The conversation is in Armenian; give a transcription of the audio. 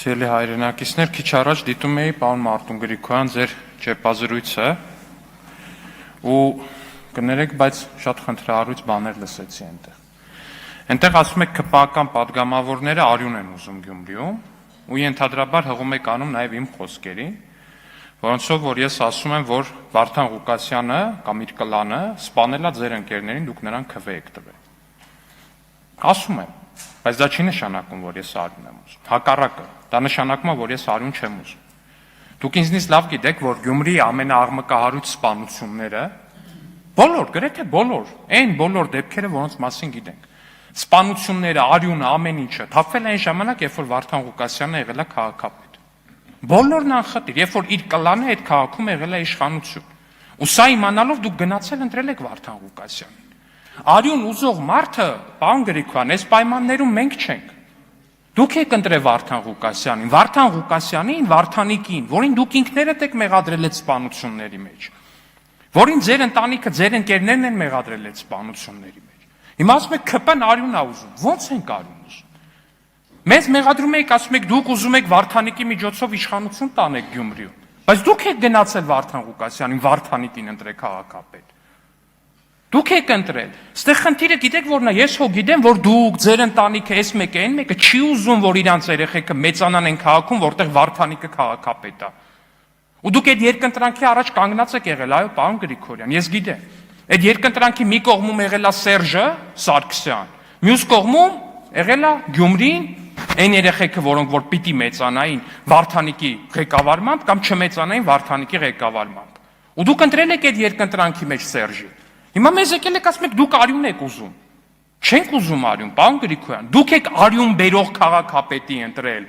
Սիրելի հայրենակիցներ, քիչ առաջ դիտում էի պարոն Մարտուն Գրիգորյան ձեր ճեպազրույցը ու կներեք, բայց շատ խնդրահարույց բաներ լսեցի այնտեղ։ Այնտեղ ասում եք ԿՊԱ-կան պատգամավորները արյուն են ուզում Գյումրիում ու ենթադրաբար հղում եք անում նաև իմ խոսքերի, որոնցով որ ես ասում եմ, որ Վարդան Ղուկասյանը կամ իր կլանը սպանել է ձեր ընկերներին, դուք նրան քվե եք տվել։ Ասում եմ, բայց դա չի նշանակում, որ ես արյուն եմ ուզում։ Հակառակը, դա նշանակում է, որ ես արյուն չեմ ուզում։ Դուք ինձնից լավ գիտեք, որ Գյումրիի ամենաաղմկահարույց սպանությունները, բոլոր, գրեթե բոլոր, այն բոլոր դեպքերը, որոնց մասին գիտենք, սպանությունները, արյունը, ամեն ինչը, թափվել է այն ժամանակ, երբ որ Վարդան Ղուկասյանը եղել է քաղաքապետ։ Բոլորն անխտիր, երբ որ իր կլանը այդ քաղաքում եղել է իշխանություն։ Ու սա իմանալով դուք գնացել ընտրել եք Վարդան Ղուկասյանին։ Արյուն ուզող մարդը, պարոն Գրիգորյան, այս պայմաններում մենք չենք։ Դուք եք ընտրել Վարդան Ղուկասյանին, Վարդան Ղուկասյանին, Վարդանիկին, որին դուք ինքներդ եք մեղադրել այդ սպանությունների մեջ, որին ձեր ընտանիքը, ձեր ընկերներն են մեղադրել այդ սպանությունների մեջ։ Հիմա ասում եք ԿՊ-ն արյուն է ուզում։ Ո՞նց ենք արյուն ուզում։ Մեզ մեղադրում եք, ասում եք դուք ուզում եք Վարդանիկի միջոցով իշխանություն տանեք Գյումրիում, բայց դուք եք գնացել Վարդան Ղուկասյանին, Վարդանիկին ընտրել քաղաքապետ։ Դուք եք ընտրել։ Ստեղ խնդիրը գիտեք որն է, ես հո գիտեմ, որ դուք, ձեր ընտանիքը, այս մեկը, այն մեկը չի ուզում, որ իրանց երեխեքը մեծանան այն քաղաքում, որտեղ Վարդանիկը քաղաքապետ է։ Ու դուք այդ երկընտրանքի առաջ կանգնած եք եղել, այո, պարոն Գրիգորյան, ես գիտեմ։ Այդ երկընտրանքի մի կողմում եղել է Սերժը Սարգսյան, մյուս կողմում եղել է Գյումրին, այն երեխեքը, որոնք որ պիտի մեծանային Վարդանիկի ղեկավարմամբ կամ չմեծանային Վարդանիկի ղեկավարմամբ։ Ու դուք ընտրել եք այդ երկընտրանքի մեջ Սերժի։ Հիմա մեզ եկել եք ասում եք դուք արյուն եք ուզում։ Չենք ուզում արյուն, պարոն Գրիգորյան, դուք եք արյուն բերող քաղաքապետի ընտրել։